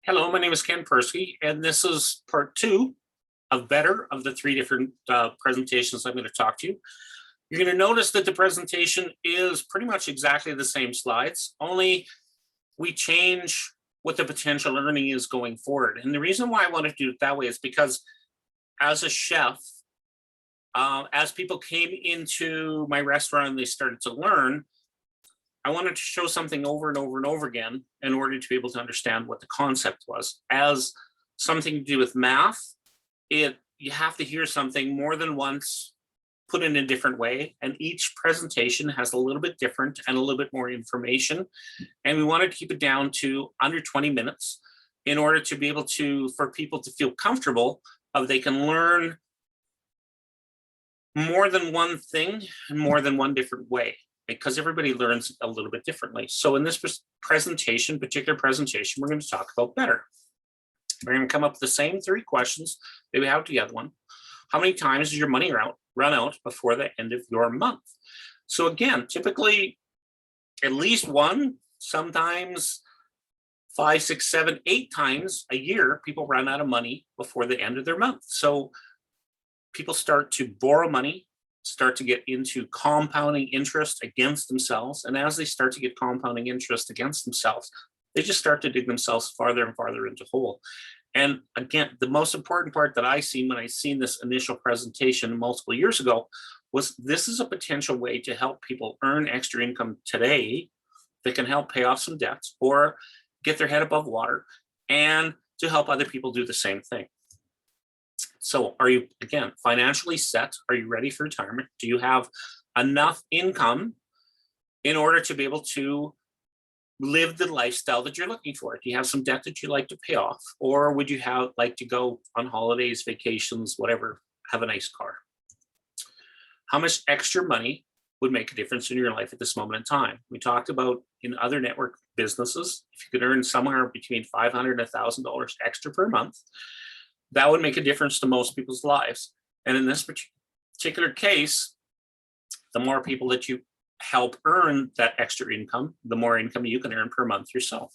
Hello, my name is Ken Persky, and this is part two of Better of the three different presentations I'm going to talk to you. You're going to notice that the presentation is pretty much exactly the same slides, only we change what the potential earning is going forward. And the reason why I want to do it that way is because as a chef, as people came into my restaurant and they started to learn, I wanted to show something over and over and over again in order to be able to understand what the concept was. As something to do with math, you have to hear something more than once, put in a different way, and each presentation has a little bit different and a little bit more information. And we wanted to keep it down to under 20 minutes in order to be able to, for people to feel comfortable of they can learn more than one thing and more than one different way, because everybody learns a little bit differently. So in this particular presentation, we're going to talk about better. We're going to come up with the same three questions that we have to the other one. How many times does your money run out before the end of your month? So again, typically at least one, sometimes 5, 6, 7, 8 times a year, people run out of money before the end of their month. So people start to borrow money, start to get into compounding interest against themselves. And as they start to get compounding interest against themselves, they just start to dig themselves farther and farther into hole. And again, the most important part that I seen when I seen this initial presentation multiple years ago was this is a potential way to help people earn extra income today that can help pay off some debts or get their head above water and to help other people do the same thing. So are you, again, financially set? Are you ready for retirement? Do you have enough income in order to be able to live the lifestyle that you're looking for? Do you have some debt that you like to pay off? Or would you like to go on holidays, vacations, whatever, have a nice car? How much extra money would make a difference in your life at this moment in time? We talked about in other network businesses, if you could earn somewhere between $500 and $1,000 extra per month, that would make a difference to most people's lives. And in this particular case, the more people that you help earn that extra income, the more income you can earn per month yourself.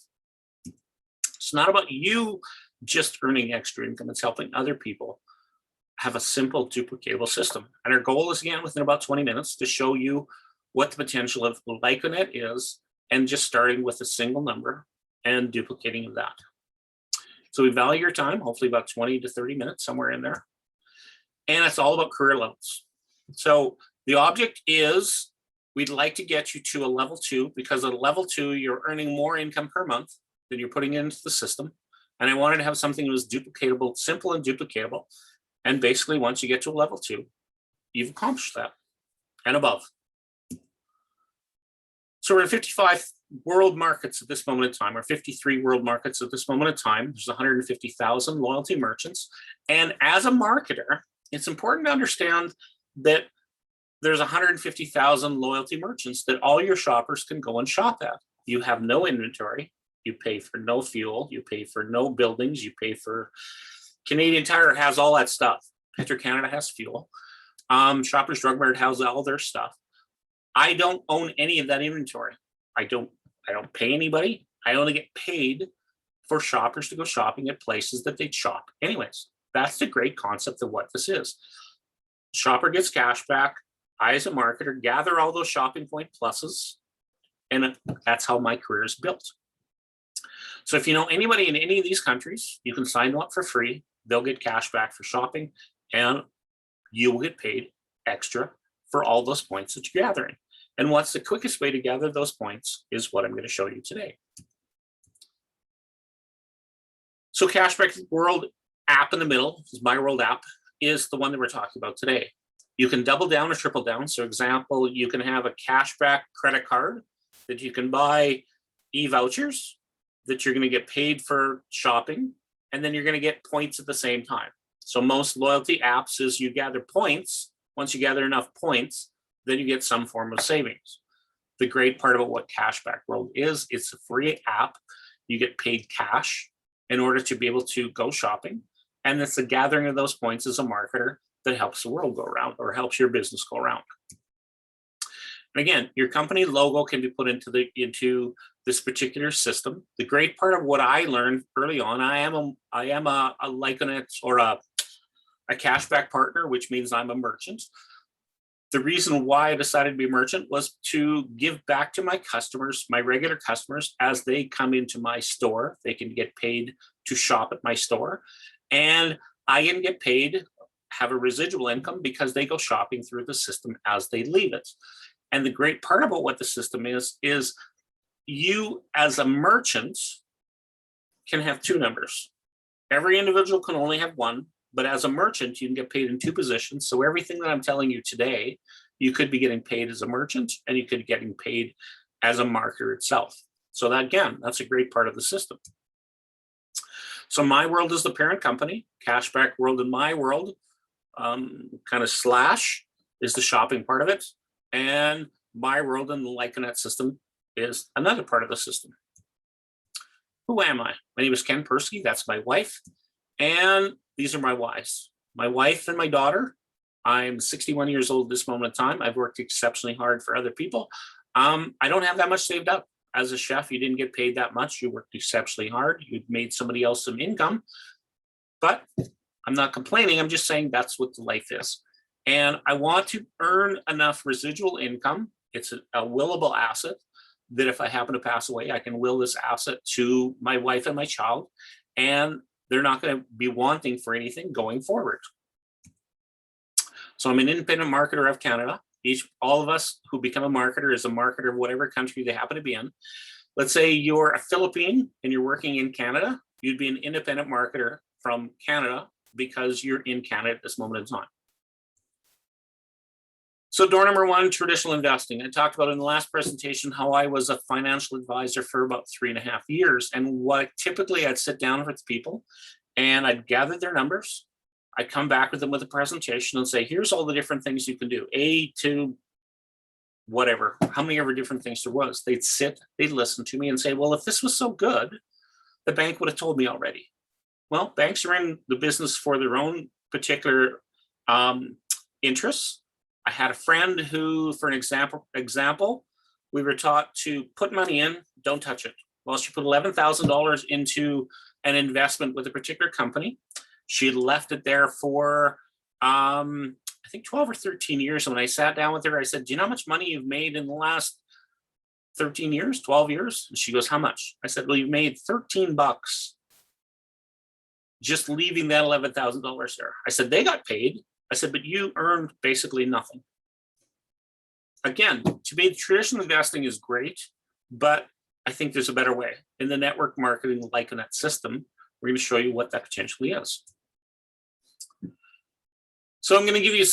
It's not about you just earning extra income, it's helping other people have a simple duplicatable system. And our goal is, again, within about 20 minutes to show you what the potential of LICONet is, and just starting with a single number and duplicating of that. So we value your time, hopefully about 20 to 30 minutes, somewhere in there. And it's all about career levels. So the object is, we'd like to get you to a level 2, because at a level 2, you're earning more income per month than you're putting into the system. And I wanted to have something that was duplicatable, simple and duplicatable. And basically, once you get to a level 2, you've accomplished that and above. So we're in 55 world markets at this moment in time, or 53 world markets at this moment in time. There's 150,000 loyalty merchants. And as a marketer, it's important to understand that there's 150,000 loyalty merchants that all your shoppers can go and shop at. You have no inventory. You pay for no fuel. You pay for no buildings. You pay for, Canadian Tire has all that stuff. Petro-Canada has fuel. Shoppers Drug Mart has all their stuff. I don't own any of that inventory. I don't pay anybody. I only get paid for shoppers to go shopping at places that they shop. Anyways, that's the great concept of what this is. Shopper gets cash back. I, as a marketer, gather all those shopping point pluses, and that's how my career is built. So if you know anybody in any of these countries, you can sign them up for free. They'll get cash back for shopping, and you will get paid extra for all those points that you're gathering. And what's the quickest way to gather those points is what I'm going to show you today. So Cashback World app in the middle, this is my World app, is the one that we're talking about today. You can double down or triple down. So example, you can have a cashback credit card that you can buy e-vouchers that you're going to get paid for shopping, and then you're going to get points at the same time. So most loyalty apps is you gather points. Once you gather enough points, then you get some form of savings. The great part about what Cashback World is, it's a free app. You get paid cash in order to be able to go shopping. And it's the gathering of those points as a marketer that helps the world go around, or helps your business go around. And again, your company logo can be put into this particular system. The great part of what I learned early on, I am a Lyconet or a cashback partner, which means I'm a merchant. The reason why I decided to be a merchant was to give back to my customers, my regular customers, as they come into my store. They can get paid to shop at my store, and I can get paid, have a residual income because they go shopping through the system as they leave it. And the great part about what the system is you as a merchant can have two numbers. Every individual can only have one, but as a merchant, you can get paid in two positions. So everything that I'm telling you today, you could be getting paid as a merchant and you could be getting paid as a marketer itself. So that, again, that's a great part of the system. So My World is the parent company. Cashback World in My World, kind of slash, is the shopping part of it. And My World and the Lyconet system is another part of the system. Who am I? My name is Ken Persky. That's my wife. And these are my whys. My wife and my daughter. I'm 61 years old at this moment in time. I've worked exceptionally hard for other people. I don't have that much saved up. As a chef, you didn't get paid that much. You worked exceptionally hard. You made somebody else some income. But I'm not complaining. I'm just saying that's what the life is. And I want to earn enough residual income. It's a willable asset that if I happen to pass away, I can will this asset to my wife and my child, and they're not going to be wanting for anything going forward. So I'm an independent marketer of Canada. All of us who become a marketer is a marketer of whatever country they happen to be in. Let's say you're a Philippine and you're working in Canada, you'd be an independent marketer from Canada because you're in Canada at this moment in time. So door number one, traditional investing. I talked about in the last presentation how I was a financial advisor for about 3.5 years. And what typically I'd sit down with people and I'd gather their numbers. I'd come back with them with a presentation and say, here's all the different things you can do. A to whatever, how many ever different things there was. They'd sit, they'd listen to me and say, well, if this was so good, the bank would have told me already. Well, banks are in the business for their own particular interests. I had a friend who, for an example, we were taught to put money in, don't touch it. Well, she put $11,000 into an investment with a particular company. She had left it there for, I think 12 or 13 years. And when I sat down with her, I said, do you know how much money you've made in the last 13 years, 12 years? And she goes, how much? I said, well, you've made $13 just leaving that $11,000 there. I said, they got paid. I said, but you earned basically nothing. Again, to me, traditional investing is great, but I think there's a better way. In the network marketing Lyconet system, we're going to show you what that potentially is. So I'm going to give you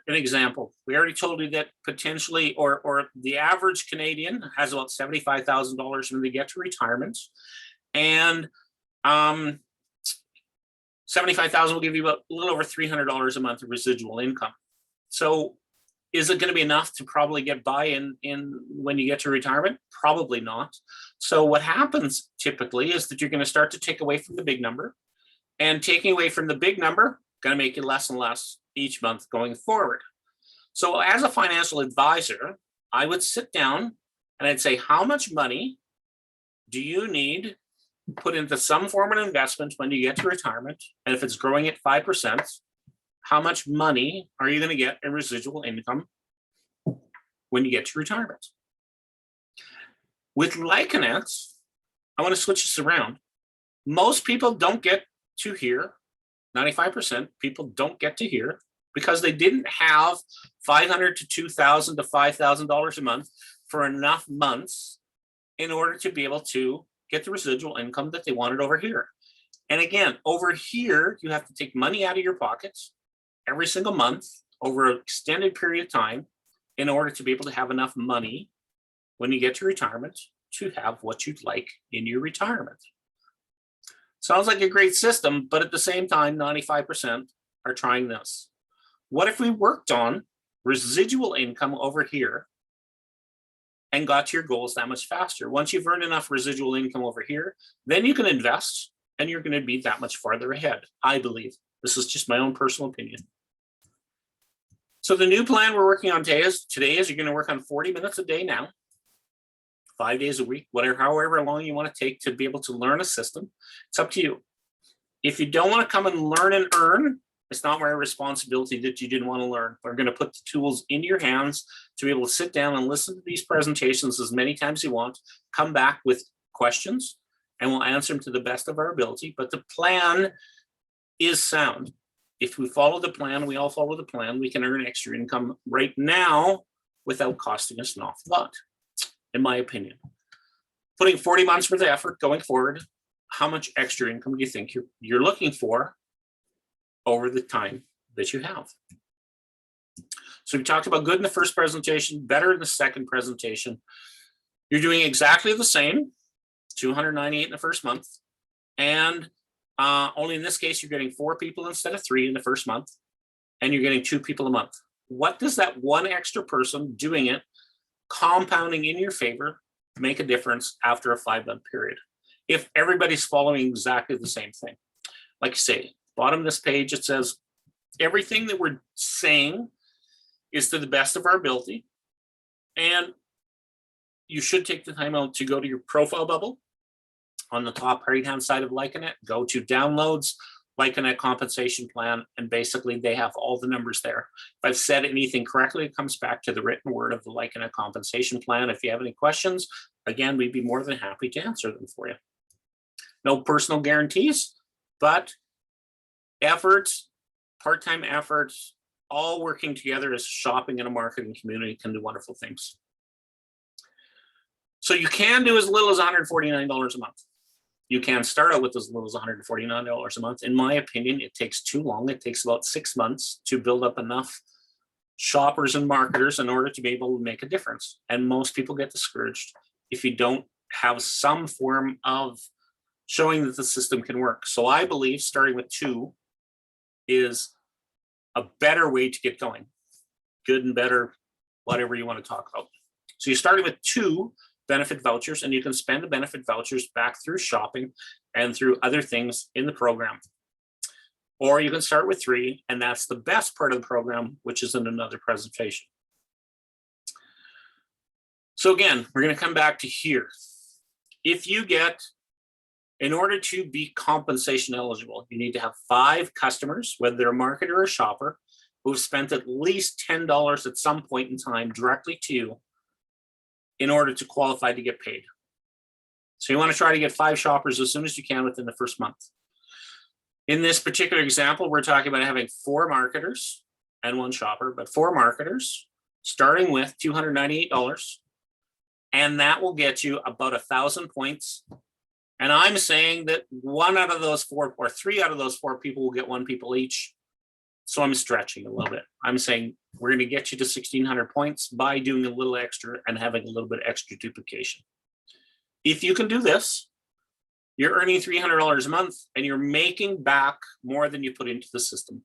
an example. We already told you that potentially, or the average Canadian has about $75,000 when they get to retirement. And 75,000 will give you about a little over $300 a month of residual income. So is it going to be enough to probably get by in when you get to retirement? Probably not. So what happens typically is that you're going to start to take away from the big number, and taking away from the big number going to make it less and less each month going forward. So as a financial advisor, I would sit down and I'd say, how much money do you need put into some form of investment when you get to retirement? And if it's growing at 5%, how much money are you going to get in residual income when you get to retirement? With Lyconet, I want to switch this around. Most people don't get to here. 95% people don't get to here because they didn't have $500 to $2,000 to $5,000 a month for enough months in order to be able to get the residual income that they wanted over here. And again, over here, you have to take money out of your pockets every single month over an extended period of time in order to be able to have enough money when you get to retirement to have what you'd like in your retirement. Sounds like a great system, but at the same time, 95% are trying this. What if we worked on residual income over here and got to your goals that much faster? Once you've earned enough residual income over here, then you can invest and you're going to be that much farther ahead, I believe. This is just my own personal opinion. So the new plan we're working on today is you're going to work on 40 minutes a day now. 5 days a week, whatever, however long you want to take to be able to learn a system. It's up to you. If you don't want to come and learn and earn, it's not my responsibility that you didn't want to learn. We're going to put the tools in your hands to be able to sit down and listen to these presentations as many times as you want, come back with questions, and we'll answer them to the best of our ability. But the plan is sound. If we follow the plan, we all follow the plan, we can earn extra income right now without costing us an awful lot, in my opinion. Putting 40 months worth of effort going forward, how much extra income do you think you're looking for over the time that you have? So we talked about good in the first presentation, better in the second presentation. You're doing exactly the same, 298 in the first month, and only in this case, you're getting 4 people instead of 3 in the first month, and you're getting 2 people a month. What does that one extra person doing it, compounding in your favor, make a difference after a 5-month period? If everybody's following exactly the same thing. Like I say, bottom of this page, it says, everything that we're saying is to the best of our ability. And you should take the time out to go to your profile bubble on the top right-hand side of Lycanet, go to downloads, Lycanet compensation plan, and basically they have all the numbers there. If I've said anything correctly, it comes back to the written word of the Lycanet compensation plan. If you have any questions, again, we'd be more than happy to answer them for you. No personal guarantees, but efforts, part-time efforts, all working together as shopping and a marketing community can do wonderful things. So you can do as little as $149 a month. You can start out with as little as $149 a month. In my opinion, it takes too long. It takes about 6 months to build up enough shoppers and marketers in order to be able to make a difference. And most people get discouraged if you don't have some form of showing that the system can work. So I believe starting with 2 is a better way to get going. Good and better, whatever you want to talk about. So you're starting with 2 benefit vouchers, and you can spend the benefit vouchers back through shopping and through other things in the program. Or you can start with 3, and that's the best part of the program, which is in another presentation. So again, we're going to come back to here. If you get, in order to be compensation eligible, you need to have 5 customers, whether they're a marketer or a shopper, who've spent at least $10 at some point in time directly to you in order to qualify to get paid. So you want to try to get 5 shoppers as soon as you can within the first month. In this particular example, we're talking about having 4 marketers and 1 shopper, but 4 marketers starting with $298, and that will get you about 1,000 points. And I'm saying that 1 out of those 4 or 3 out of those 4 people will get 1 people each. So I'm stretching a little bit. I'm saying we're going to get you to 1,600 points by doing a little extra and having a little bit extra duplication. If you can do this, you're earning $300 a month and you're making back more than you put into the system.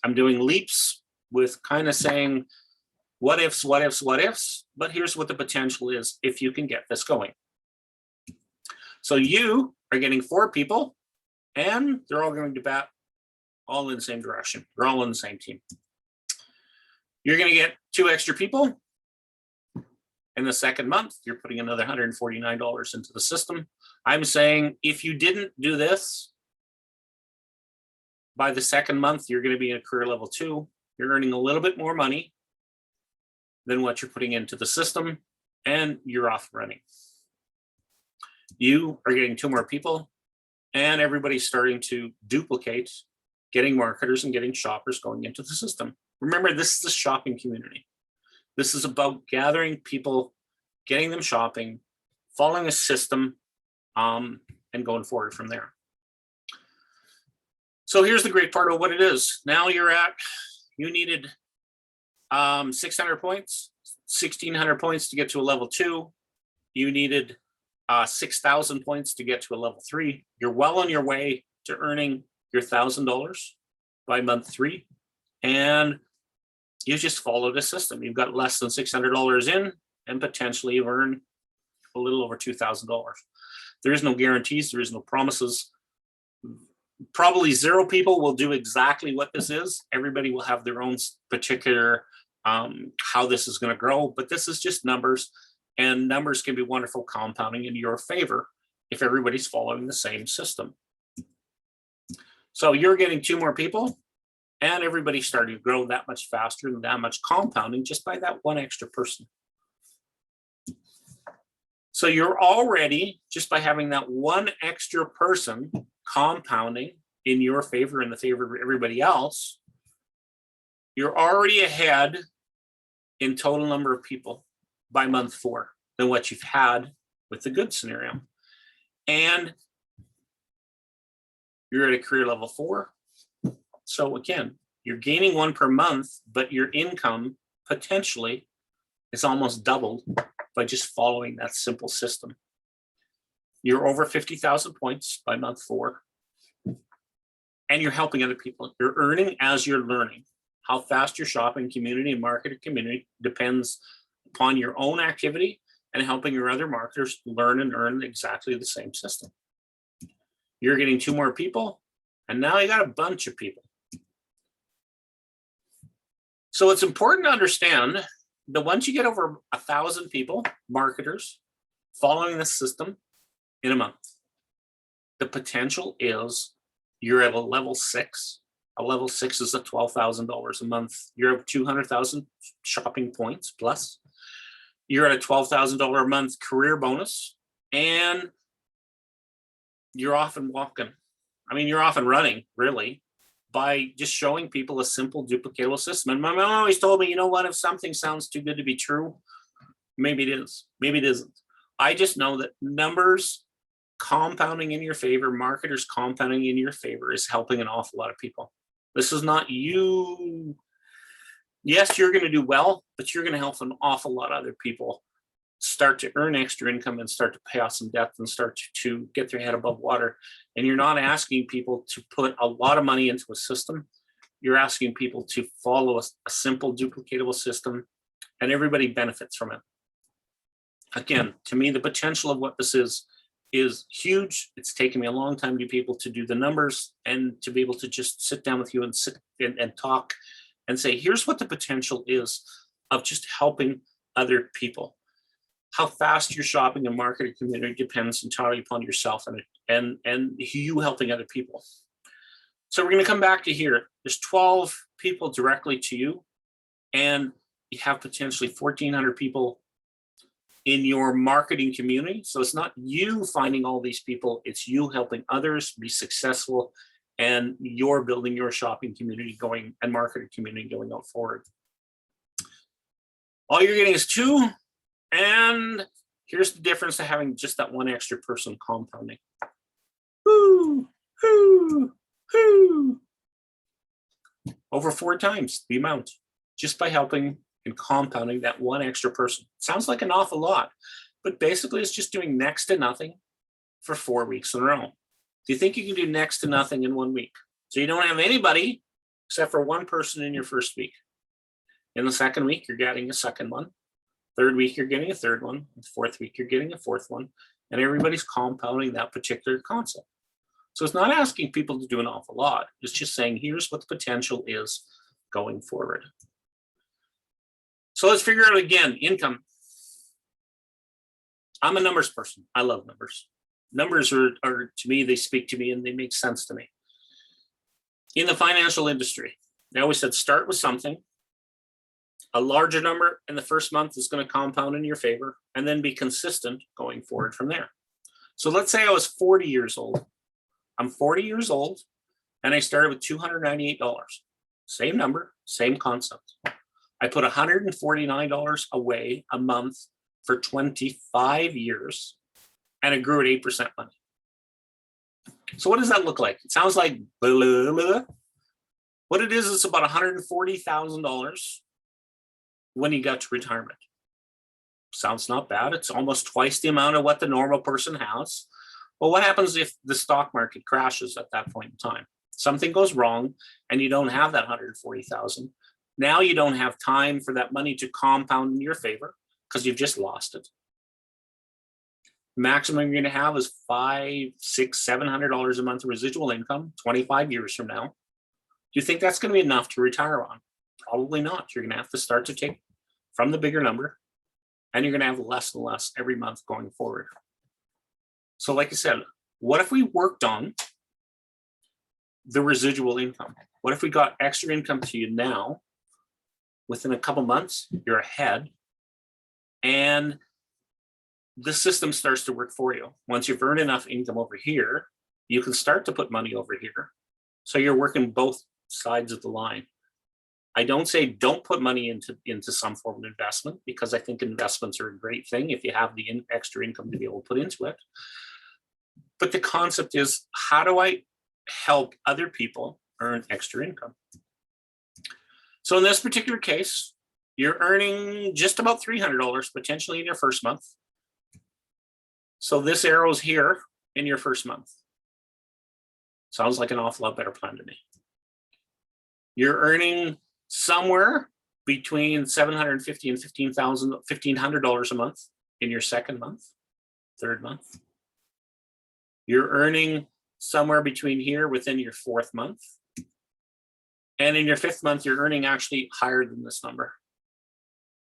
I'm doing leaps with kind of saying, what ifs, what ifs, what ifs, but here's what the potential is if you can get this going. So you are getting 4 people and they're all going to bat all in the same direction. They're all in the same team. You're going to get 2 extra people. In the second month, you're putting another $149 into the system. I'm saying if you didn't do this, by the second month, you're going to be in career level 2. You're earning a little bit more money than what you're putting into the system, and you're off running. You are getting 2 more people, and everybody's starting to duplicate getting marketers and getting shoppers going into the system. Remember, this is a shopping community. This is about gathering people, getting them shopping, following a system, and going forward from there. So here's the great part of what it is. Now you needed 600 points, 1,600 points to get to a level 2. You needed 6,000 points to get to a level 3. You're well on your way to earning your $1,000 by month 3, and you just followed a system. You've got less than $600 in, and potentially you've earned a little over $2,000. There is no guarantees. There is no promises. Probably 0 people will do exactly what this is. Everybody will have their own particular how this is going to grow, but this is just numbers. And numbers can be wonderful compounding in your favor if everybody's following the same system. So you're getting 2 more people, and everybody's starting to grow that much faster and that much compounding just by that 1 extra person. So you're already, just by having that 1 extra person compounding in your favor and the favor of everybody else, you're already ahead in total number of people by month 4 than what you've had with the good scenario. And you're at a career level 4. So again, you're gaining 1 per month, but your income potentially is almost doubled by just following that simple system. You're over 50,000 points by month 4. And you're helping other people. You're earning as you're learning. How fast your shopping community and marketer community depends upon your own activity and helping your other marketers learn and earn exactly the same system. You're getting 2 more people, and now you got a bunch of people. So it's important to understand that once you get over 1,000 people, marketers, following this system in a month, the potential is you're at a level 6. A level 6 is at $12,000 a month. You're at 200,000 shopping points plus. You're at a $12,000 a month career bonus, and you're off and walking. I mean, you're off and running, really, by just showing people a simple duplicatable system. And my mom always told me, you know what, if something sounds too good to be true, maybe it is, maybe it isn't. I just know that numbers compounding in your favor, marketers compounding in your favor is helping an awful lot of people. This is not you. Yes, you're going to do well, but you're going to help an awful lot of other people start to earn extra income and start to pay off some debt and start to get their head above water. And you're not asking people to put a lot of money into a system. You're asking people to follow a simple duplicatable system, and everybody benefits from it. Again, to me, the potential of what this is huge. It's taken me a long time to be able to do the numbers and to be able to just sit down with you and sit and talk and say, here's what the potential is of just helping other people. How fast your shopping and marketing community depends entirely upon yourself and you helping other people. So we're going to come back to here. There's 12 people directly to you, and you have potentially 1,400 people in your marketing community. So it's not you finding all these people, it's you helping others be successful, and you're building your shopping community going and marketing community going out forward. All you're getting is 2, and here's the difference to having just that 1 extra person compounding. Woo, woo, woo. Over 4 times the amount, just by helping and compounding that 1 extra person. Sounds like an awful lot, but basically it's just doing next to nothing for 4 weeks in a row. Do you think you can do next to nothing in 1 week? So you don't have anybody except for 1 person in your first week. In the second week, you're getting a second one. Third week, you're getting a third one. The fourth week, you're getting a fourth one. And everybody's compounding that particular concept. So it's not asking people to do an awful lot. It's just saying, here's what the potential is going forward. So let's figure out again, income. I'm a numbers person. I love numbers. Numbers are to me, they speak to me and they make sense to me. In the financial industry, they always said, start with something. A larger number in the first month is going to compound in your favor, and then be consistent going forward from there. So let's say I was 40 years old. I'm 40 years old, and I started with $298. Same number, same concept. I put $149 away a month for 25 years, and it grew at 8% money. So what does that look like? It sounds like blah, blah, blah. What it is, it's about $140,000 when you got to retirement. Sounds not bad. It's almost twice the amount of what the normal person has. Well, what happens if the stock market crashes at that point in time? Something goes wrong and you don't have that 140,000. Now you don't have time for that money to compound in your favor because you've just lost it. Maximum you're going to have is $500, $600, $700 a month of residual income 25 years from now. Do you think that's going to be enough to retire on? Probably not. You're going to have to start to take from the bigger number and you're going to have less and less every month going forward. So like I said, what if we worked on the residual income? What if we got extra income to you now? Within a couple months, you're ahead, and the system starts to work for you. Once you've earned enough income over here, you can start to put money over here. So you're working both sides of the line. I don't say don't put money into some form of investment, because I think investments are a great thing if you have the extra income to be able to put into it. But the concept is, how do I help other people earn extra income? So in this particular case, you're earning just about $300 potentially in your first month. So this arrow's here in your first month. Sounds like an awful lot better plan to me. You're earning somewhere between $750 and $1,500 a month in your second month, third month. You're earning somewhere between here within your fourth month. And in your fifth month, you're earning actually higher than this number,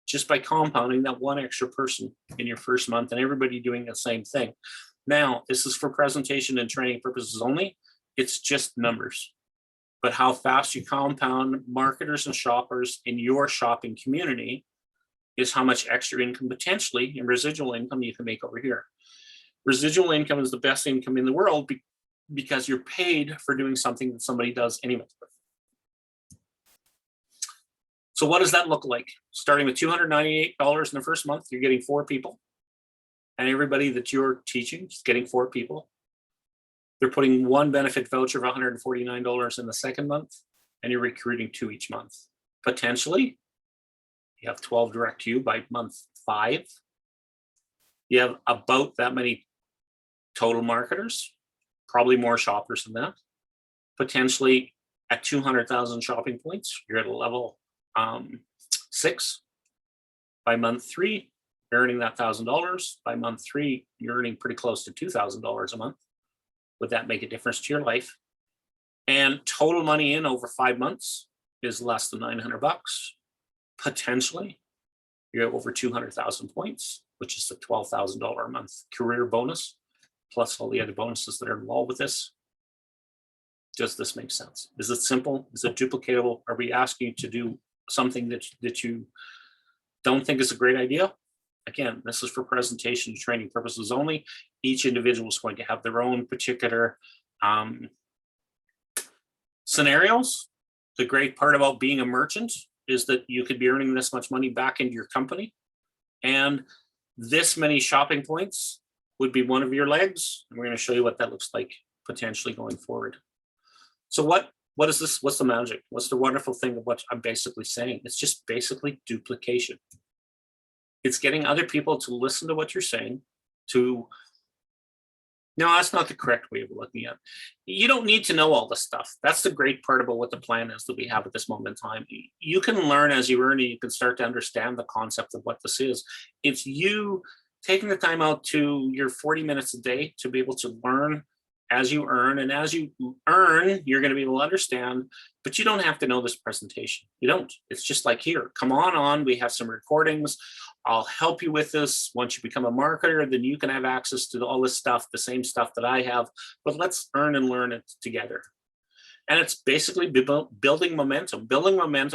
just by compounding that one extra person in your first month and everybody doing the same thing. Now, this is for presentation and training purposes only. It's just numbers. But how fast you compound marketers and shoppers in your shopping community is how much extra income potentially in residual income you can make over here. Residual income is the best income in the world because you're paid for doing something that somebody does anyway. So what does that look like? Starting with $298 in the first month, you're getting 4 people. And everybody that you're teaching is getting 4 people. They're putting one benefit voucher of $149 in the second month, and you're recruiting 2 each month. Potentially, you have 12 direct to you by month 5. You have about that many total marketers, probably more shoppers than that. Potentially at 200,000 shopping points, you're at a level 6. By month 3, you're earning that $1,000. By month 3, you're earning pretty close to $2,000 a month. Would that make a difference to your life? And total money in over 5 months is less than $900. Potentially, you have over 200,000 points, which is the $12,000 a month career bonus, plus all the other bonuses that are involved with this. Does this make sense? Is it simple? Is it duplicatable? Are we asking you to do something that you don't think is a great idea? Again, this is for presentation and training purposes only. Each individual is going to have their own particular scenarios. The great part about being a merchant is that you could be earning this much money back into your company, and this many shopping points would be one of your legs. And we're going to show you what that looks like potentially going forward. So what is this? What's the magic? What's the wonderful thing of what I'm basically saying? It's just basically duplication. It's getting other people to listen to what you're saying, no, that's not the correct way of looking at it. You don't need to know all this stuff. That's the great part about what the plan is that we have at this moment in time. You can learn as you earn, and you can start to understand the concept of what this is. It's you taking the time out to your 40 minutes a day to be able to learn as you earn, and as you earn, you're going to be able to understand, but you don't have to know this presentation. You don't. It's just like, here, come on, we have some recordings. I'll help you with this. Once you become a marketer, then you can have access to all this stuff, the same stuff that I have, but let's earn and learn it together. And it's basically building momentum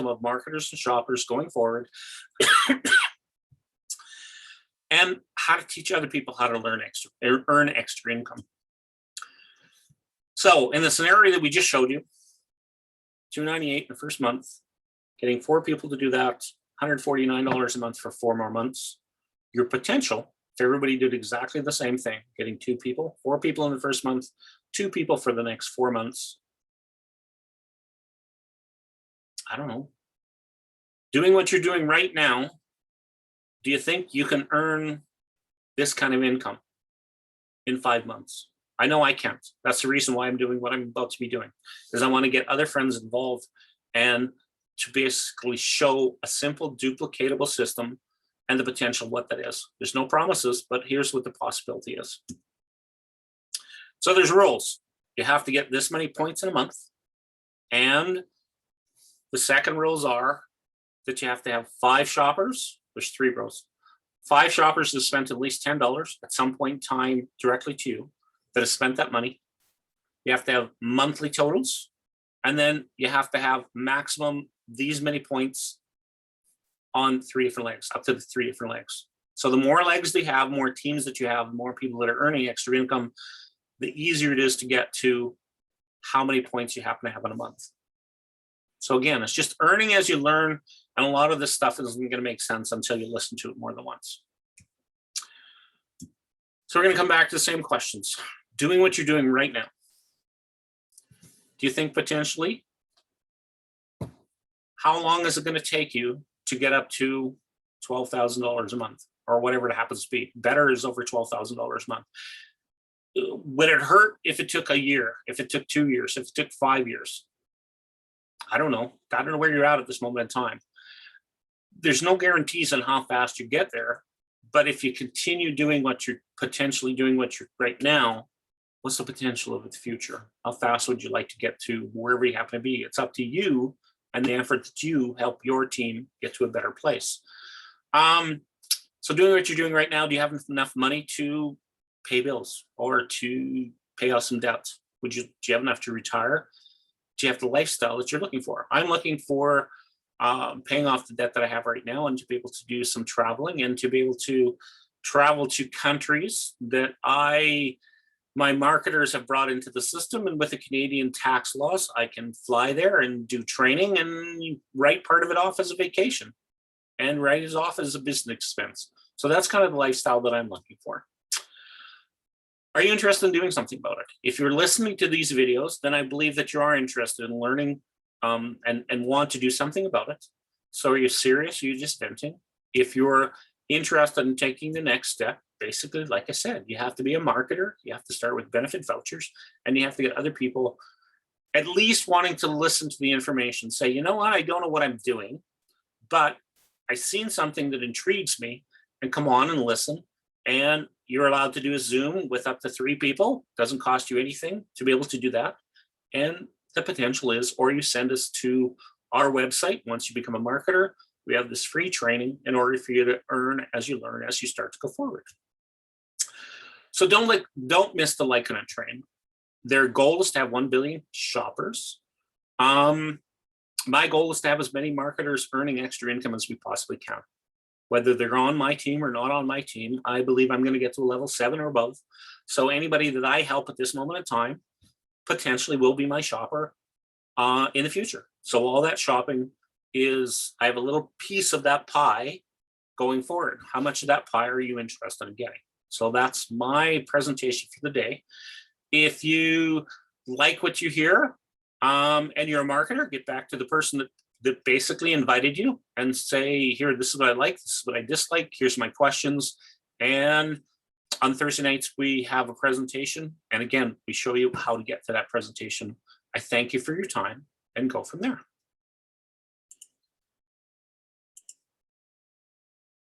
of marketers and shoppers going forward, and how to teach other people how to earn extra income. So in the scenario that we just showed you, $298 in the first month, getting 4 people to do that, $149 a month for 4 more months. Your potential, if everybody did exactly the same thing, getting 2 people, 4 people in the first month, 2 people for the next 4 months. I don't know. Doing what you're doing right now, do you think you can earn this kind of income in 5 months? I know I can't. That's the reason why I'm doing what I'm about to be doing, is I want to get other friends involved and to basically show a simple duplicatable system and the potential of what that is. There's no promises, but here's what the possibility is. So there's rules. You have to get this many points in a month. And the second rules are that you have to have 5 shoppers. There's 3 rules. 5 shoppers have spent at least $10 at some point in time directly to you that have spent that money. You have to have monthly totals, and then you have to have maximum these many points on 3 different legs, up to the 3 different legs. So the more legs they have, more teams that you have, the more people that are earning extra income, the easier it is to get to how many points you happen to have in a month. So again, it's just earning as you learn, and a lot of this stuff isn't going to make sense until you listen to it more than once. So we're going to come back to the same questions. Doing what you're doing right now. Do you think potentially, how long is it going to take you to get up to $12,000 a month, or whatever it happens to be? Better is over $12,000 a month. Would it hurt if it took a year, if it took 2 years, if it took 5 years? I don't know. I don't know where you're at this moment in time. There's no guarantees on how fast you get there, but if you continue doing what you're potentially doing, what you're right now, what's the potential of the future? How fast would you like to get to wherever you happen to be? It's up to you and the effort that you help your team get to a better place. So doing what you're doing right now, do you have enough money to pay bills or to pay off some debts? Do you have enough to retire? Do you have the lifestyle that you're looking for? I'm looking for paying off the debt that I have right now, and to be able to do some traveling, and to be able to travel to countries that my marketers have brought into the system. And with the Canadian tax laws, I can fly there and do training and write part of it off as a vacation and write it off as a business expense. So that's kind of the lifestyle that I'm looking for. Are you interested in doing something about it? If you're listening to these videos, then I believe that you are interested in learning and want to do something about it. So are you serious? Are you just venting? If you're interested in taking the next step, basically, like I said, you have to be a marketer. You have to start with benefit vouchers, and you have to get other people at least wanting to listen to the information. Say, you know what, I don't know what I'm doing, but I've seen something that intrigues me, and come on and listen. And you're allowed to do a Zoom with up to 3 people. Doesn't cost you anything to be able to do that. And the potential is, or you send us to our website. Once you become a marketer, we have this free training in order for you to earn as you learn, as you start to go forward. So don't miss the Lyconet train. Their goal is to have 1 billion shoppers. My goal is to have as many marketers earning extra income as we possibly can. Whether they're on my team or not on my team, I believe I'm going to get to a level 7 or above. So anybody that I help at this moment in time potentially will be my shopper in the future. So all that shopping is, I have a little piece of that pie going forward. How much of that pie are you interested in getting? So that's my presentation for the day. If you like what you hear and you're a marketer, get back to the person that basically invited you and say, here, this is what I like, this is what I dislike, here's my questions. And on Thursday nights, we have a presentation. And again, we show you how to get to that presentation. I thank you for your time and go from there.